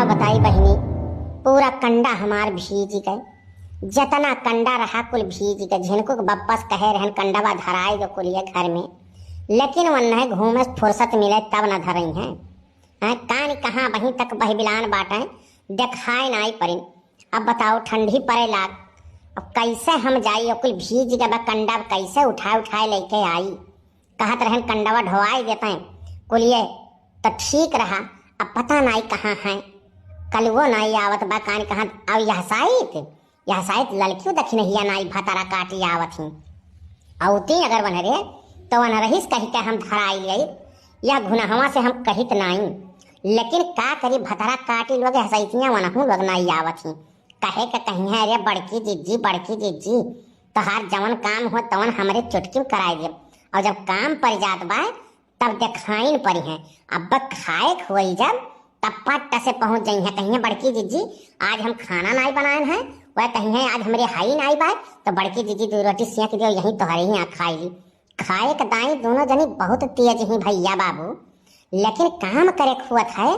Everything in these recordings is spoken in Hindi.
का बताई बहनी, पूरा कंडा हमार भीज गए, जतना कंडा रहा कुल भीज गए। झिनको बप्पस कहे रहन कंडावा धराई दो कुलिए घर में, लेकिन वह घूमे फुर्सत मिले तब न धरई हैं। कान कहाँ वहीं तक बहबिलान बाटे, देखाए नाई परिन। अब बताओ ठंडी पड़े लाग, अब कैसे हम जाई? और कुल भीज गए कंडा, कैसे उठाए लेके आई? कहत रहन कंडावा ढोवाई देते हैं कुलिए तो ठीक रहा। अब पता नहीं कहाँ है, कल वो नहीं आवत बा कान कहाँ। अब यह साइट लड़कियों दखी नहीं नाई भतारा काटी आवत ही औती अगर वन रे तो वन रहीस कही के हम धराई गई। यह गुनाहवा से हम कहित नहीं, लेकिन का करी भतारा काटी लोग हसैतियाँ वनहू लोग नहीं आवत ही कहे के कहीं है रे बड़की जिज्जी तो हर जवन काम हो तवन हमारे चुटकी कराई दे। और जब काम पर जात बा तब देखाइन पड़ी है। अब खाए खोई जब तब पट्ट से पहुंच जाई है कहीं बड़की जिज्जी आज हम खाना नहीं बनाए हैं, वह कहीं है आज हमारे हाई नहीं बाय तो बड़की जिज्जी 2 रोटी सेक दियो यहीं तुम्हारे ही खाई ली। खाए के दाई दोनों जनी बहुत तेज ही भैया बाबू, लेकिन काम करे खुअत है।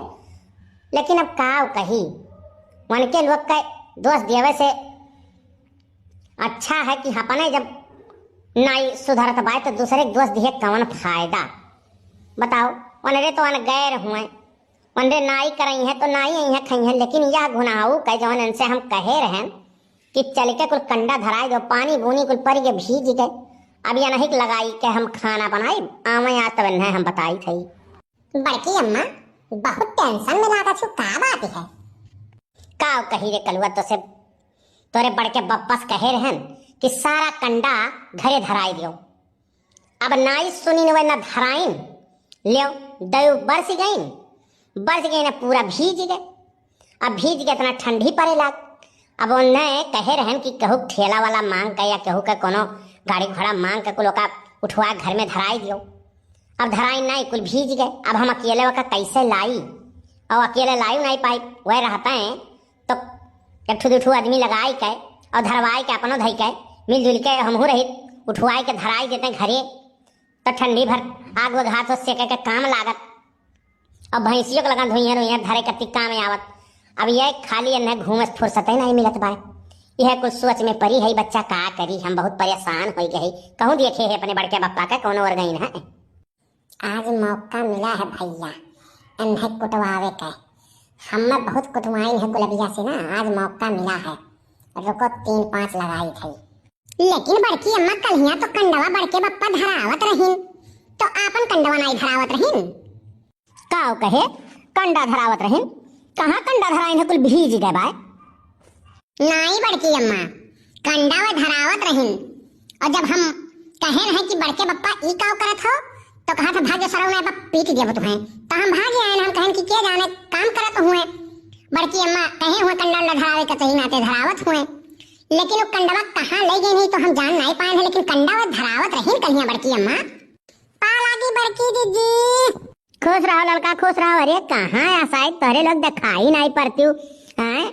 लेकिन अब का कही, मन के लोग का दोस्त देवे से अच्छा है कि अपने जब नहीं सुधरत बाय तो दूसरे दोस्त दिए कौन फायदा? बताओ वनरे तो वन गैर हुए, वनरे नाई करई है तो नाई आई है खई है। लेकिन यह गुनाहू कह जवन इनसे हम कहे रहे कि चल के कुल कंडा धराए दो, पानी बूनी कुल पर के भीज गए। अब यह नहीं लगाई के हम खाना बनाई आवे आज तब हम बताई थी। बड़की अम्मा बहुत टेंशन में लागा छू, का बात है? का कही रे कलुआ तो से तोरे बड़के बप्पस कहे रहन कि सारा कंडा घरे धराई दियो। अब नाई सुनी न न धराइन लियो दयु बरस गई ना पूरा भीज गए। अब भीज गए इतना ठंडी पड़े लाग। अब उन्हें कहे रहन कि कहू ठेला वाला मांग के या कहू के कोनो गाड़ी घोड़ा मांग के कुल का उठवा घर में धराई दियो। अब धराई नहीं कुल भीज गए। अब हम अकेले वका कैसे लाई? और अकेले लाई नहीं पाई, वह रहता है तो एक ठू आदमी लगाई के और धरवाई के अपनों धई के मिलजुल के हमहू रही उठवाई के धराई देते घरे तो ठंडी भर आग वग हाथ सेके के काम लागत। अब भैंसियों को लगा धुइया रुइया धरे कति काम में आवत। अब यह खाली इन्हें घूमे फुर्सत ही नहीं मिलत बा। यह कुछ सोच में परी है बच्चा का करी, हम बहुत परेशान हो गए। कहूँ देखे है अपने बड़के बप्पा का कौन और गई है। आज मौका मिला है भैया इन्हें कुटवावे के, हमें बहुत कुटवाई है गुलबिया से ना, आज मौका मिला है। रुको 3-5 लगाई थी। लेकिन बड़की अम्मा कल तो कंडवा बड़के बप्पा धरावत रहीन तो आपन कंडवा नहीं धरावत रहीन। का कहे कंडा धरावत रहीन? कहाँ कंडा धराइन है कुल भीज गए बाय? नहीं बड़की अम्मा कंडवा धरावत रहीन। और जब हम कहे रहे कि बड़के बप्पा ई काव करत हो तो कहा था भाग्य सरव ने पीट दिया तुम्हें, तो हम भागे आए। हम कहें कि क्या जाने काम करत हुए। बड़की अम्मा कहे हुए कंडा धरावे का तो ही नाते धरावत हुए, लेकिन वो कंडवा कहाँ ले गई नहीं तो हम जान नहीं पाए हैं। लेकिन कंडवा धरावत रही कहिया बड़की अम्मा। पालागी बड़की दीदी खुश रहो लड़का खुश रहो। अरे कहाँ आसाई तोहरे लोग दिखाई नहीं पड़ती हैं।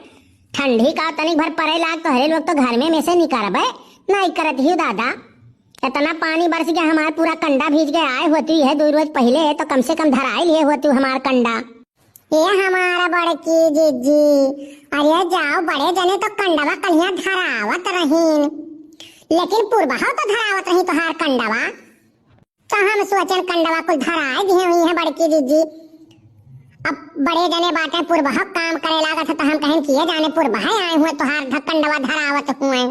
ठंडी का तनिक भर पड़े लाग तोहरे लोग तो घर में से निकलबे नहीं करत ही दादा। इतना पानी बरस गया हमारा पूरा कंडा भीज गया। आए होती है 2 रोज पहले तो कम से कम धराई लिए होती हमारा कंडा। ये हमारा बड़की जीजी अरे जाओ बड़े जने तो कंडवा कलिया धरावत रहीन, लेकिन पूर्वा तो धरावत रही तो हार कंडवा तो हम सोचन कंडवा को धराए दिए हुई है बड़की जीजी। अब बड़े जने बाटे पूर्वा काम करे लागत तो हम कहें किए जाने पूर्वा आए हुए तो हार कंडवा धरावत हुए।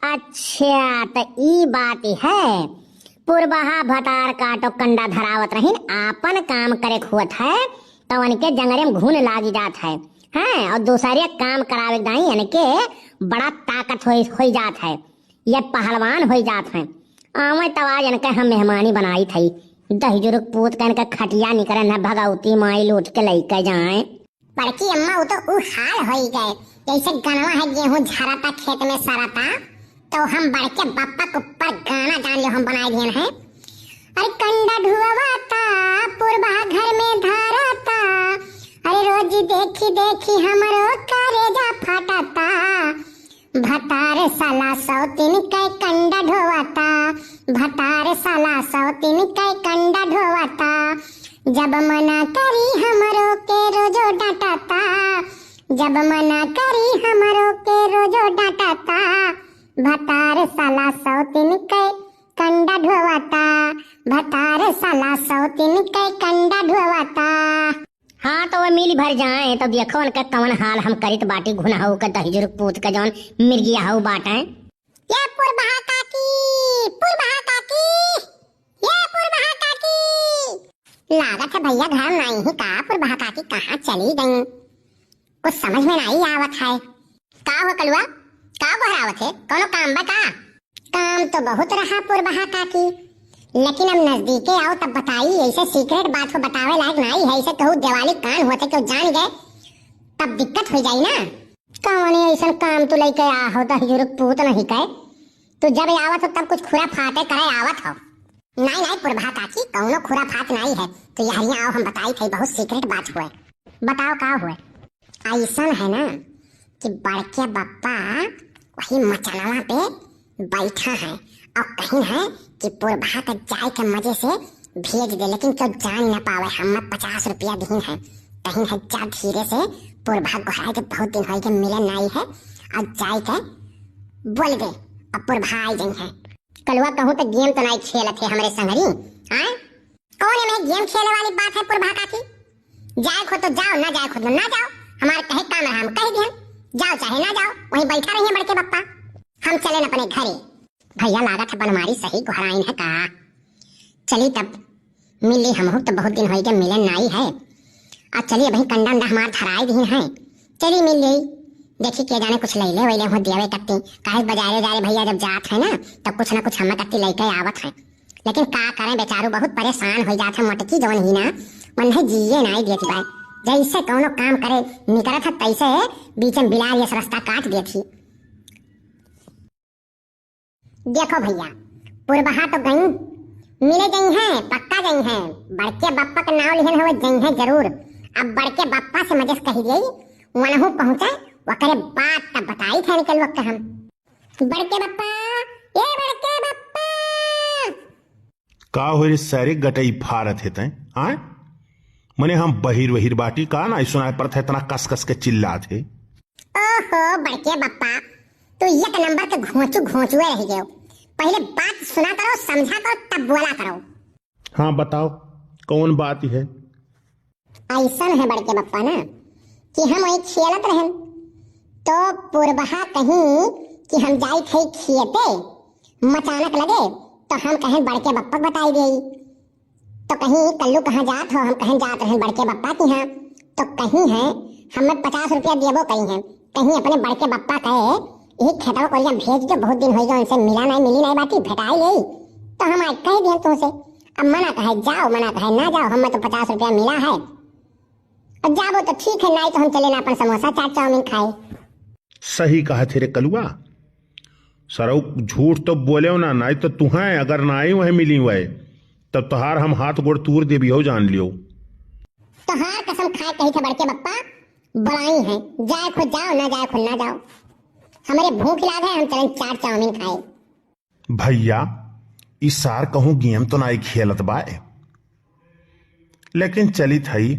अच्छा तो ई बात है, पूर्वा भतार काटो कंडा धरावत रहीन आपन काम करे खुत है तो उनके जंगरे में घून लागी जात है हैं। और दूसरे काम करावे दाई इनके बड़ा ताकत हो जात है, ये पहलवान हो जात है। आवे तब आज इनके हम मेहमानी बनाई थी, दही जुरुक पूत के इनका खटिया निकरन है भगवती माई लूट के लेके जाए। बड़की अम्मा वो तो हाल हो गए जैसे गनवा है गेहूं झरता खेत में सरता तो हम बड़के बप्पा के ऊपर गाना जान लो हम बनाए दिए हैं। अरे कंडा ढुआवाता पूर्वा घर में धराता, अरे रोज देखी देखी हमरो करेजा फाटता। भतार साला 100 के कंडा ढोवाता, भतार साला 100 के कंडा ढोवाता। जब मना करी हमरो के रोजो डांटाता, जब मना करी हमरो के रोजो डांटाता, भतार साला सौतीन के कंडा ढोवाता, भतार साला सौतीन के कंडा ढोवाता। हाँ तो वो मिली भर जाए तो देखो उनका कवन हाल हम करित बाटी घुनाऊ का दहिजुर पूत का जौन मिर्गिया हाउ बाटे। ये पुरबहा काकी, पुरबहा काकी, ये पुरबहा काकी। लागत है भैया घर नहीं ही का। पुरबहा काकी कहाँ चली गई, कुछ समझ में नहीं आवत है। का हो कलुआ, का बहरावत है, कोनो काम बता। काम तो बहुत रहा पुरबहा काकी, लेकिन अब नजदीके आओ तब बताई। ऐसे सीक्रेट बात को बतावे लायक नहीं है। ऐसे कहूँ दिवाली कान होते क्यों जान गए तब दिक्कत हो जाई ना। कौन ऐसा काम तू लेके आ हो तो हिजुर्ग पूत नहीं कहे। तू जब आवत हो तब कुछ खुरा फाटे करे आवत हो। नहीं नहीं पुरभा काकी, कौनो खुरा फाट नहीं है। तो यहाँ आओ हम बताई थे, बहुत सीक्रेट बात हुए। बताओ का हुए। ऐसा है ना कि बड़के बप्पा वही मचानवा पे बैठा है और कहीं है कि पुरभा का जाय के मजे से भेज दे, लेकिन क्यों जान न पावे। हम 50 रुपया दीन है, कहीं है जा धीरे से पुरभा गुहाय के बहुत दिन हो गए मिलन नहीं है और जाय के बोल दे अब पुरभा आई गई है। कलुआ कहूँ तो गेम तो नहीं खेल थे हमारे संगरी। हाँ कौन है में गेम खेले वाली बात है पुरभा का की। जाए खो तो जाओ, ना जाए खो तो ना जाओ। हमारे कहे काम रहा हम कह दिए, जाओ चाहे ना जाओ, वहीं बैठा रहिए बड़के बप्पा। हम चले न अपने घरे। भैया लागत है बनमारी सही घुराइन है का। चली तब मिली हम तो बहुत दिन हो गए मिलन नहीं है। अब चलिए भाई कंडा अंडा हमार धराई दी है। चली मिल गई, देखी के जाने कुछ लैले वैले हो देवे कत्ती। काहे बाजारे जा रहे भैया जब जात है ना तब कुछ ना कुछ हम कत्ती लेके आवत है। लेकिन का करें बेचारू बहुत परेशान हो जात है। मोटकी जवन ही ना मन है जिए नहीं देती बाई। जैसे कौनो काम करे निकलत है तैसे बीच में बिलार ये रास्ता काट देती। देखो भैया पुरबहा तो गई मिले गई हैं, पक्का गई हैं। बड़के बप्पा का नाम लिखन हुए गई हैं जरूर। अब बड़के बप्पा से मजे कही गई वनहु पहुंचे वकरे बात तब बताई थे निकल वक्त हम। बड़के बप्पा, ये बड़के बप्पा का हो सारे गटई फारत है तय। हाँ मने हम बहिर वहिर बाटी का ना सुनाए पर थे इतना कस कस के चिल्ला थे। ओहो बड़के बप्पा तो एक नंबर के घोंचुए रह गए। पहले बात सुना करो, समझा करो, तब बोला करो। हाँ बताओ कौन बात है। ऐसा है बड़के बप्पा ना कि हम वही खेलत रहे तो पुरबहा कहीं कि हम जाई थे खेते, मचानक लगे तो हम कहें बड़के बप्पा बताई गई। तो कहीं कल्लू कहाँ जात हो, हम कहीं जात रहे बड़के बप्पा की। हाँ तो कहीं है हमें 50 रुपया देवो कहीं है, कहीं अपने बड़के बप्पा कहे यही खेतों को भेज दो, बहुत दिन हो गए उनसे मिला नहीं मिली नहीं बाती भेटाई गई। तो हम आज कह दिए तुमसे। अब मना कहे जाओ, मना कहे ना जाओ। हमें तो 50 रुपया मिला है और जाओ तो ठीक है, नहीं तो हम चले ना अपन समोसा चाट चाउमीन खाए। सही कहा थे रे कलुआ। सरऊ झूठ तो बोले ना, नहीं तो तुहें अगर ना आई वह मिली हुए तब तुहार हम हाथ गोड़ तूर दे भी हो जान लियो। तुहार कसम खाए कही थे बड़के बप्पा बड़ाई है। जाए खुद जाओ, ना जाए खुद ना जाओ। हमारे भूख लाग है, हम चलें चाट चाउमीन खाए। भैया इस सार कहूँ गेम तो नहीं खेलत बाए, लेकिन चली थई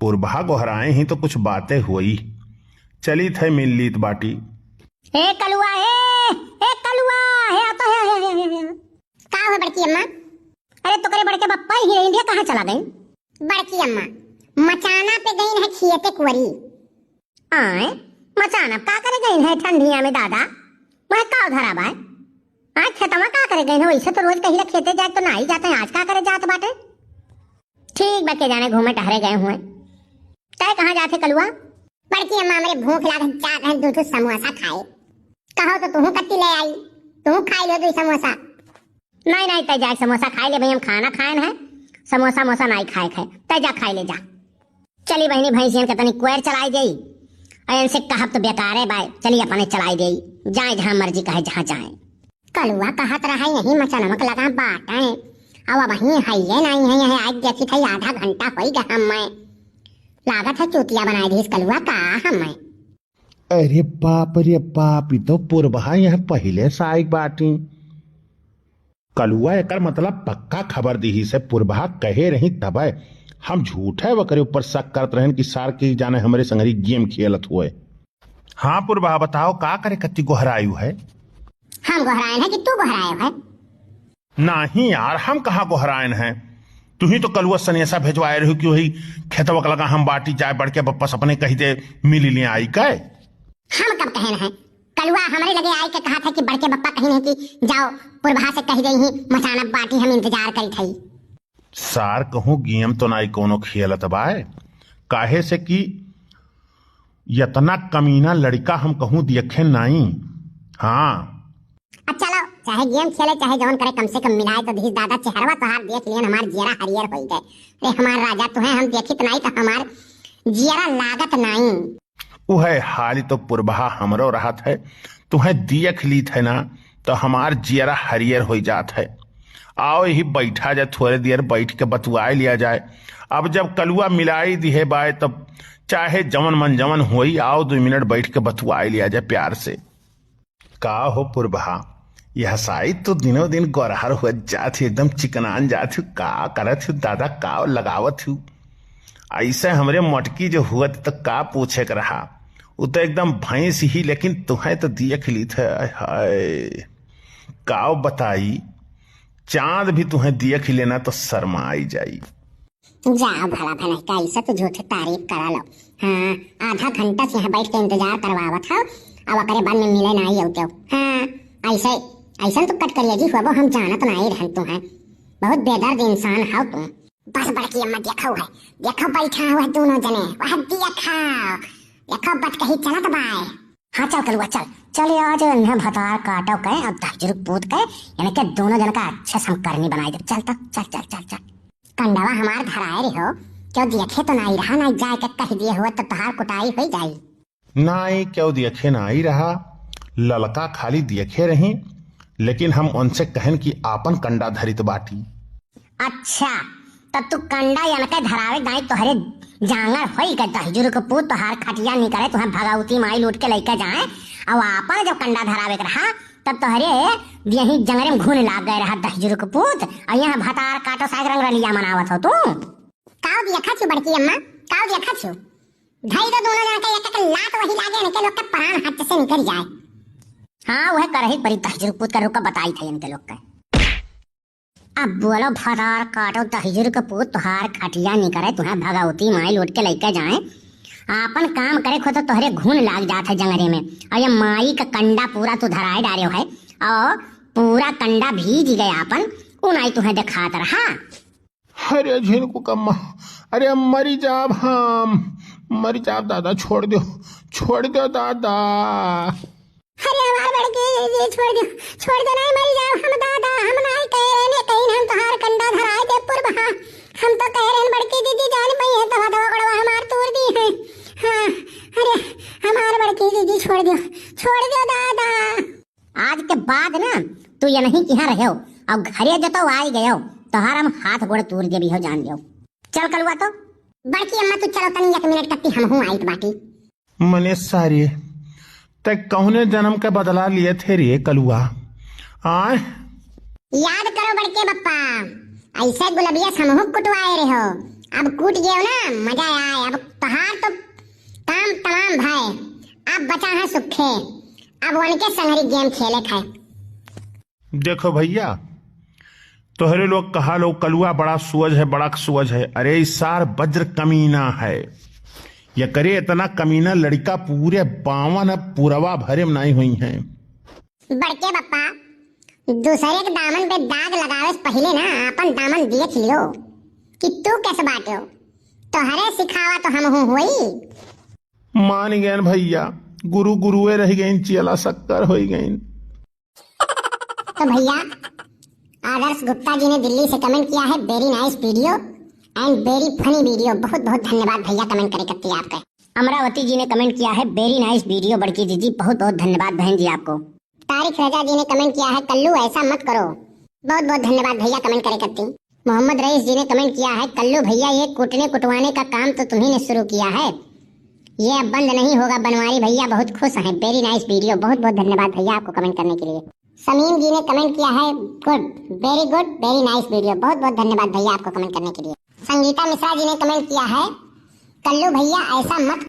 पुरबहा गोहराए ही तो कुछ बातें हुई। चली थे मिल लीत बाटी। ए कलुआ, ए कलुआ, हे आता है। का हो बड़की अम्मा? अरे तो करे बड़के बप्पा ही इंडिया कहाँ चला गई? बड़की अम्मा मचाना पे गई है खेते कुंवरी। आए मचाना का करे गई है ठंडिया में दादा? वह का धरा बाय आज खेतवा का करे गई है? वैसे तो रोज कहीं खेते जाए तो ना ही जाते हैं, आज का करे जात बाटे। ठीक बच्चे जाने घूमे टहरे गए हुए। तय कहाँ जाते कलुआ? बड़की अम्मा मेरे भूख लाग जा रहे दूध समोसा खाए। कहो तो तू कत्ती ले आई, तू खाई लो 2 समोसा। नहीं नहीं तय जा समोसा खाए ले भाई, हम खाना खाए है, समोसा मोसा नहीं खाए थे। तय जा खाई ले जा। चली बहनी भैंसियन के तनी कुएर चलाई गई इनसे कहब तो बेकार है बाय। चलिए अपने चलाई गई, जाए जहाँ मर्जी कहे जहाँ जाए। कलुआ कहत रहा यही मचा नमक लगा बाट है। अब वही है ये नहीं है, यह आज देखी थी आधा घंटा हो गया हमें। लागत है चूतिया बनाई दी इस कलुआ का हमें। अरे बाप रे बाप, ये तो पुरबहा यह पहले साइक बाटी। कलुआ एकर मतलब पक्का खबर दी से पुरबहा कहे रही तब हम झूठे वकरे ऊपर शक करत रहन कि सार के जाने हमारे संगरी गेम खेलत हुए। हाँ पुरबा बताओ का करे कत्ती गोहरायु है। हम गोहरायन है कि तू गोहरायो है? नहीं यार हम कहाँ गोहरायन हैं। तू ही तो कलुआ सनेसा भेजवाए रही कि वही खेतवक लगा हम बाटी जाए बढ़ के बप्पस अपने कही दे मिली ले आई कै। हम कब कहन है? कलुआ हमारे लगे आई के कहा था कि बड़के बप्पा कहीं नहीं कि जाओ पुरभा से कही गई ही मचाना बाटी हम इंतजार करी थी। सार कहूँ गेम तो नाई कोनो खेलत बाय काहे से कि इतना कमीना लड़का हम कहूँ देखे नहीं। हाँ अब चलो चाहे गेम खेले चाहे जौन करे कम से कम मिलाए तो धीस दादा चेहरवा तो हाथ देख लियन हमार जियरा हरियर हो गए। अरे हमार राजा तो है हम देखित नहीं तो हमार जियरा लागत नहीं। वह हाली तो पुरबहा हमरो रहत है तुम्हें देख ली थे ना तो हमार जियरा हरियर हो जात है। आओ यही बैठा जाए थोड़े देर बैठ के बतुआए लिया जाए। अब जब कलुआ मिलाई दी है बाय तब चाहे जमन मन जमन होई आओ 2 मिनट बैठ के बतुआए लिया जाए प्यार से। का हो पुरबहा यह साई तो दिनों दिन गोरहर हो जाती एकदम चिकनान जाती का करत हूँ दादा का लगावत हूँ। ऐसे हमरे मोटकी जो हुआ तो का पूछे कर रहा वो तो एकदम भैंस ही लेकिन तुम्हें तो देख ली थे। हाय काव बताई चांद भी तुम्हें देख लेना तो शर्मा आई जाई। जा भला भला का ऐसा तो झूठे तारीफ करा लो। हाँ आधा घंटा से यहाँ बैठ के इंतजार करवावत हो अब अकरे बाद में मिले नहीं होते हो। हाँ ऐसे ऐसा तो कट करिए जी हुआ हम जाना तो नहीं रहन तुम्हें बहुत बेदर्द इंसान हो तुम। बस बड़की अम्मा देखो है देखो बैठा हुआ दोनों जने वह देखो बट कहीं चलत बाय। हाँ चल कलुआ चल चले आज न भतार काटो कहे अब दहजुरुक पूत कहे यानी कि दोनों जन का अच्छा समकरनी बनाई दे। चल तक चल चल चल चल कंडवा हमार धराए रे हो क्यों देखे तो नहीं रहा नहीं जाए के कह दिए हुआ तो तहार कुटाई हो जाई। नहीं क्यों देखे ना ही रहा ललका खाली देखे रही लेकिन हम उनसे कहन कि आपन कंडा धरित बाटी। अच्छा तब तू कंडा यानी के धरावे दाई तोहरे जांगर होई के दहजुरुक पूत तोहार खटिया निकले तुम्हें भगावती माई लूट के लेके जाए अब आपन जब कंडा धरावे के रहा तब तोहरे यही जंगरे में घुन लाग गए रहा दहजुरुक पूत और यहाँ भतार काटो साग रंग रलिया मनावत हो तू। काव देखा छु बड़की अम्मा काव देखा छु धई दो दोनों जन के एक लात वही लागे न के लोग के प्राण हाथ से निकल जाए। हाँ वह करही परी दहजुरुक पूत का रुका बताई था इनके लोग का। अब बोलो भतार काटो दहजुरुक पूत तोहार खटिया निकले तुम्हें भगावती माई लूट के लेके जाए आपन काम करे खो तो तोहरे घुन लाग जात है जंगरे में और ये माई का कंडा पूरा तू धराए डारे है और पूरा कंडा भीज गए आपन उनाई तुम्हें दिखात रहा। अरे झिनकू कम्मा अरे मरी जाब हम मरी जाब दादा छोड़ दो दादा। अरे हमार बड़की छोड़ दो नहीं मरी जाओ हम दादा हम नहीं कह रहे ने कहीं हम तोहार कंडा धराए दे पुरबहा हम तो कह रहे बड़की दीदी जान पई है दवा दवा गड़वा हमार तोड़ दी है। हाँ अरे हमार बड़की दीदी छोड़ दो दादा। आज के बाद ना तू ये नहीं कि रहे हो अब घरे जो तो आई गए हो तोहार हम हाथ गोड़ तोड़ दे भी हो जान लियो। चल कलुआ तो बड़की अम्मा तू चलो तनी 1 मिनट कत्ती हम हूं आइत बाटी। मने सारी ते कौने जन्म के बदला लिए थे रे कलुआ आए याद करो बड़के बप्पा ऐसे गुलबिया समूह कुटवाए रहे हो अब कूट गए हो ना मजा आए अब तहार तो काम तमाम भाई अब बचा है सुखे अब उनके संगरी गेम खेले थे। देखो भैया तोहरे लोग कहा लो कलुआ बड़ा सूअज है अरे इस सार वज्र कमीना है ये करे इतना कमीना लड़का पूरे 52 पुरवा भरे में नहीं हुई हैं। बड़के बप्पा दूसरे के दामन पे दाग लगावे से पहले ना अपन दामन देख लियो कि तू कैसे बाटे हो तो हरे सिखावा तो हम हूं हुई। मान गए भैया गुरुए रह गई चेला शक्कर हो गई। तो भैया आदर्श गुप्ता जी ने दिल्ली से कमेंट किया है very nice video and very funny video बहुत बहुत धन्यवाद भैया कमेंट करे करती है आपका। अमरावती जी ने कमेंट किया है वेरी नाइस वीडियो बड़की दीदी बहुत बहुत धन्यवाद बहन जी आपको। तारिक रजा जी ने कमेंट किया है कल्लू ऐसा मत करो बहुत बहुत धन्यवाद भैया कमेंट करे करती। मोहम्मद रईस जी ने कमेंट किया है कल्लू भैया ये कूटने कुटवाने का काम तो तुम्ही ने शुरू किया है ये अब बंद नहीं होगा बनवारी भैया बहुत खुश हैं वेरी नाइस वीडियो बहुत बहुत धन्यवाद भैया आपको कमेंट करने के लिए। समीम जी ने कमेंट किया है गुड वेरी नाइस वीडियो बहुत बहुत धन्यवाद भैया आपको कमेंट करने के लिए। संगीता मिश्रा जी ने कमेंट किया है, कल्लू भैया ऐसा मत